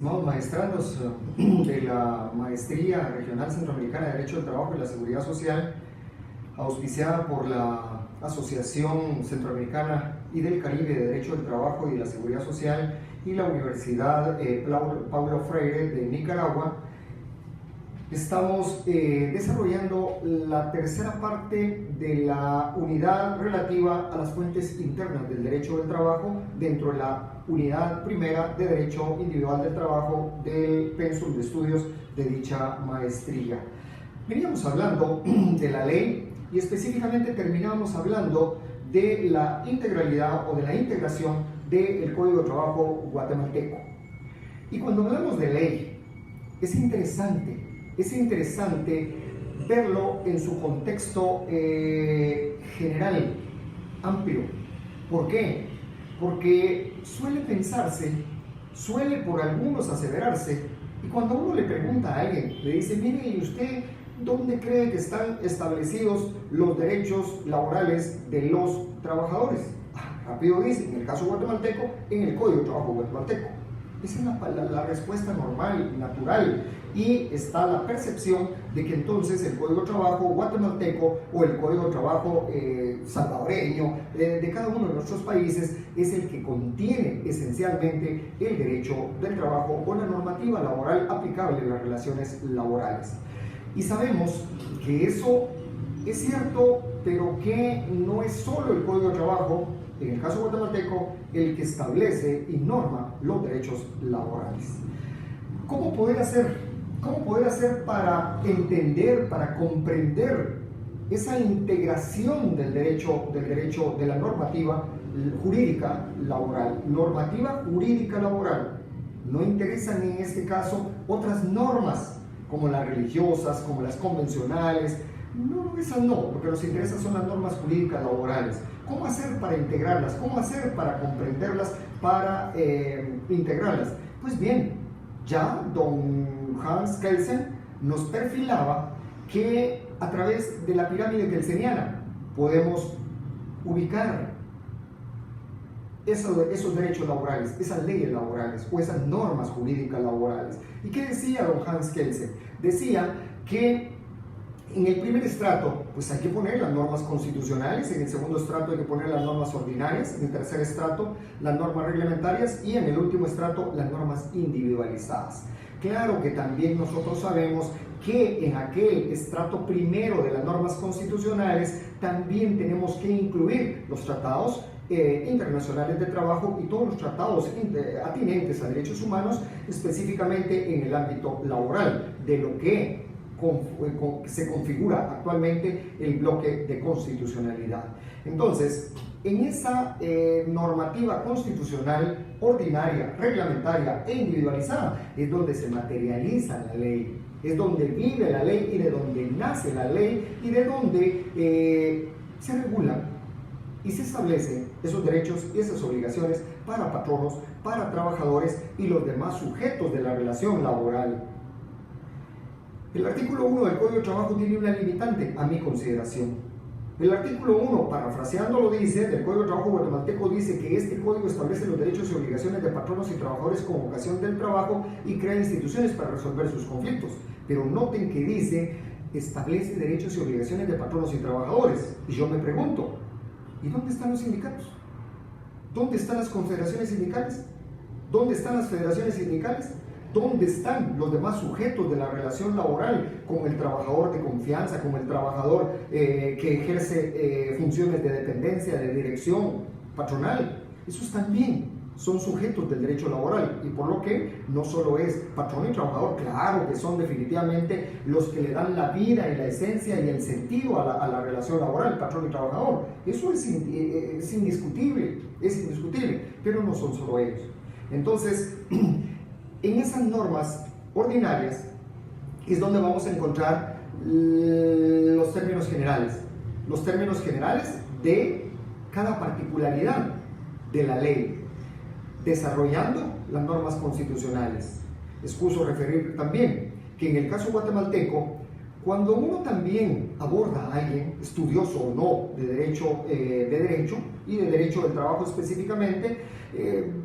Estimados maestrandos de la Maestría Regional Centroamericana de Derecho del Trabajo y la Seguridad Social, auspiciada por la Asociación Centroamericana y del Caribe de Derecho del Trabajo y de la Seguridad Social y la Universidad Paulo Freire de Nicaragua, estamos desarrollando la tercera parte de la unidad relativa a las fuentes internas del derecho del trabajo dentro de la unidad primera de Derecho Individual del Trabajo del pensum de estudios de dicha maestría. Veníamos hablando de la ley y específicamente terminamos hablando de la integralidad o de la integración del Código de Trabajo guatemalteco. Y cuando hablamos de ley, es interesante verlo en su contexto general, amplio. ¿Por qué? Porque suele pensarse, suele por algunos aseverarse, y cuando uno le pregunta a alguien, le dice, mire, ¿y usted dónde cree que están establecidos los derechos laborales de los trabajadores? Rápido dice, en el caso guatemalteco, en el Código de Trabajo guatemalteco. Esa es la respuesta normal, natural, y está la percepción de que entonces el Código de Trabajo guatemalteco o el Código de Trabajo salvadoreño de cada uno de nuestros países es el que contiene esencialmente el derecho del trabajo o la normativa laboral aplicable en las relaciones laborales. Y sabemos que eso es cierto, pero que no es solo el Código de Trabajo, en el caso guatemalteco, el que establece y norma los derechos laborales. ¿Cómo poder hacer para entender, para comprender esa integración del derecho de la normativa jurídica laboral? Normativa jurídica laboral. No interesan en este caso otras normas como las religiosas, como las convencionales. No, esas no. Lo que nos interesa son las normas jurídicas laborales. ¿Cómo hacer para integrarlas? ¿Cómo hacer para comprenderlas, para integrarlas? Pues bien, ya don Hans Kelsen nos perfilaba que a través de la pirámide kelseniana podemos ubicar esos derechos laborales, esas leyes laborales o esas normas jurídicas laborales. ¿Y qué decía don Hans Kelsen? Decía que en el primer estrato, pues hay que poner las normas constitucionales, en el segundo estrato hay que poner las normas ordinarias, en el tercer estrato las normas reglamentarias y en el último estrato las normas individualizadas. Claro que también nosotros sabemos que en aquel estrato primero de las normas constitucionales también tenemos que incluir los tratados internacionales de trabajo y todos los tratados atinentes a derechos humanos, específicamente en el ámbito laboral, de lo que se configura actualmente el bloque de constitucionalidad. Entonces, en esa normativa constitucional ordinaria, reglamentaria e individualizada es donde se materializa la ley, es donde vive la ley y de donde nace la ley y de donde se regulan y se establecen esos derechos y esas obligaciones para patronos, para trabajadores y los demás sujetos de la relación laboral. El artículo 1 del Código de Trabajo tiene una limitante a mi consideración. El artículo 1, parafraseándolo, dice, del Código de Trabajo guatemalteco, dice que este código establece los derechos y obligaciones de patronos y trabajadores con ocasión del trabajo y crea instituciones para resolver sus conflictos. Pero noten que dice, establece derechos y obligaciones de patronos y trabajadores. Y yo me pregunto, ¿y dónde están los sindicatos? ¿Dónde están las confederaciones sindicales? ¿Dónde están las federaciones sindicales? ¿Dónde están los demás sujetos de la relación laboral, como el trabajador de confianza, como el trabajador que ejerce funciones de dependencia, de dirección patronal? Esos también son sujetos del derecho laboral y por lo que no solo es patrón y trabajador, claro que son definitivamente los que le dan la vida y la esencia y el sentido a la relación laboral, patrón y trabajador. Eso es indiscutible, pero no son solo ellos. Entonces, en esas normas ordinarias es donde vamos a encontrar los términos generales de cada particularidad de la ley, desarrollando las normas constitucionales. Excuso referir también que en el caso guatemalteco, cuando uno también aborda a alguien, estudioso o no de derecho, y de derecho del trabajo específicamente,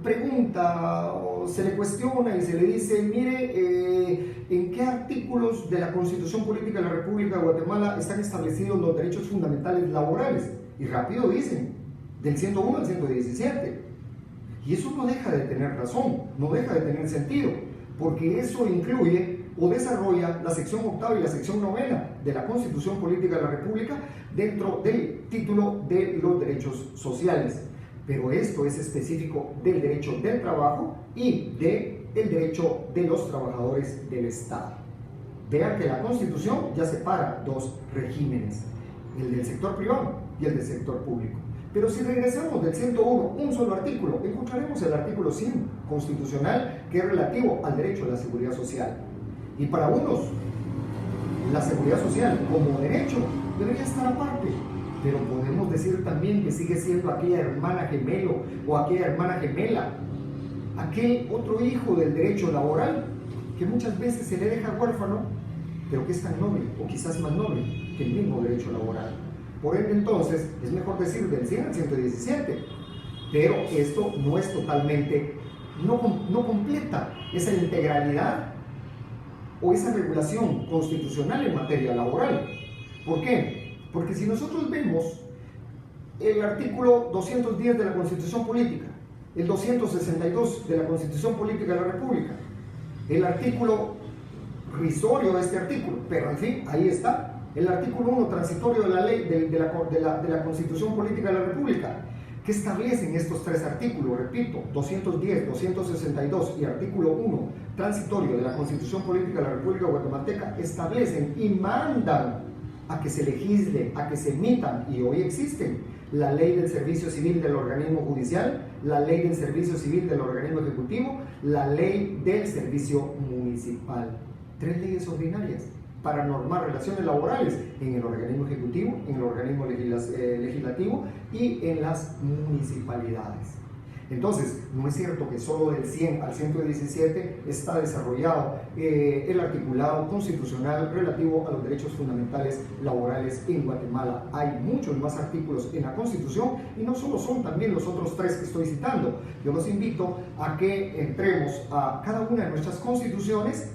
pregunta o se le cuestiona y se le dice, mire, ¿en qué artículos de la Constitución Política de la República de Guatemala están establecidos los derechos fundamentales laborales? Y rápido dicen, del 101 al 117. Y eso no deja de tener razón, no deja de tener sentido, porque eso incluye o desarrolla la sección octava y la sección novena de la Constitución Política de la República dentro del título de los derechos sociales. Pero esto es específico del derecho del trabajo y del derecho de los trabajadores del Estado. Vean que la Constitución ya separa dos regímenes, el del sector privado y el del sector público. Pero si regresamos del 101, un solo artículo, encontraremos el artículo 100 constitucional, que es relativo al derecho a la seguridad social. Y para unos, la seguridad social como derecho debería estar aparte, pero podemos decir también que sigue siendo aquella hermana gemelo o aquella hermana gemela, aquel otro hijo del derecho laboral que muchas veces se le deja huérfano, pero que es tan noble o quizás más noble que el mismo derecho laboral. Por ende, entonces, es mejor decir del 100 al 117, pero esto no es totalmente, no completa esa integralidad o esa regulación constitucional en materia laboral. ¿Por qué? Porque si nosotros vemos el artículo 210 de la Constitución Política, el 262 de la Constitución Política de la República, el artículo risorio de este artículo, pero en fin, ahí está, el artículo 1 transitorio de la ley de la Constitución Política de la República, que establecen estos tres artículos, repito, 210, 262 y artículo 1 transitorio de la Constitución Política de la República Guatemalteca, establecen y mandan a que se legisle, a que se emitan, y hoy existen, la ley del servicio civil del organismo judicial, la ley del servicio civil del organismo ejecutivo, la ley del servicio municipal. Tres leyes ordinarias para normar relaciones laborales en el organismo ejecutivo, en el organismo legislativo y en las municipalidades. Entonces, no es cierto que solo del 100 al 117 está desarrollado el articulado constitucional relativo a los derechos fundamentales laborales en Guatemala. Hay muchos más artículos en la Constitución y no solo son también los otros tres que estoy citando. Yo los invito a que entremos a cada una de nuestras constituciones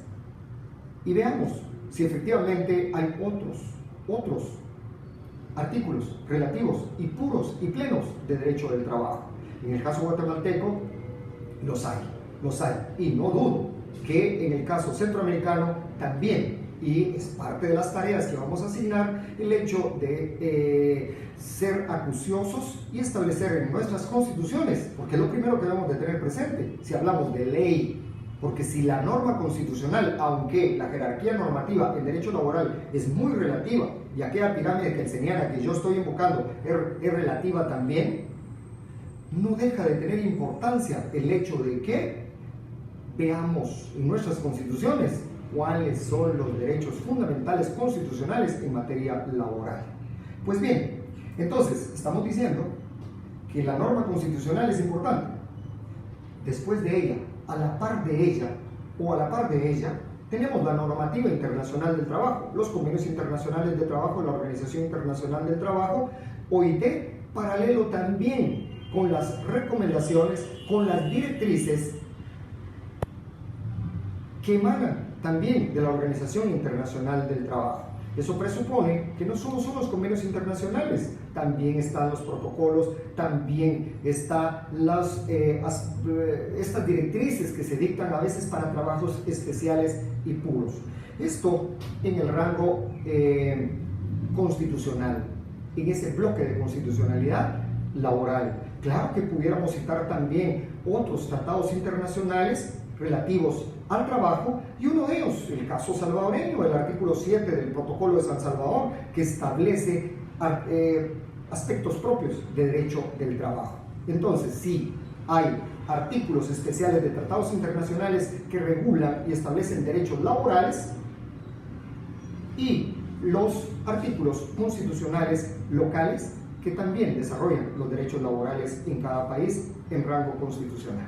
y veamos si efectivamente hay otros artículos relativos y puros y plenos de derecho del trabajo. En el caso guatemalteco los hay, y no dudo que en el caso centroamericano también, y es parte de las tareas que vamos a asignar, el hecho de ser acuciosos y establecer en nuestras constituciones, porque es lo primero que debemos de tener presente si hablamos de ley. Porque si la norma constitucional, aunque la jerarquía normativa en derecho laboral es muy relativa, y aquella pirámide kelseniana que yo estoy invocando es relativa también, no deja de tener importancia el hecho de que veamos en nuestras constituciones cuáles son los derechos fundamentales constitucionales en materia laboral. Pues bien, entonces estamos diciendo que la norma constitucional es importante. Después de ella, a la par de ella, tenemos la normativa internacional del trabajo, los convenios internacionales de trabajo, la Organización Internacional del Trabajo, OIT, paralelo también con las recomendaciones, con las directrices que emanan también de la Organización Internacional del Trabajo. Eso presupone que no solo son los convenios internacionales, también están los protocolos, también están estas directrices que se dictan a veces para trabajos especiales y puros. Esto en el rango constitucional, en ese bloque de constitucionalidad laboral. Claro que pudiéramos citar también otros tratados internacionales relativos al trabajo, y uno de ellos, el caso salvadoreño, el artículo 7 del Protocolo de San Salvador, que establece aspectos propios de derecho del trabajo. Entonces, sí, hay artículos especiales de tratados internacionales que regulan y establecen derechos laborales, y los artículos constitucionales locales que también desarrollan los derechos laborales en cada país en rango constitucional.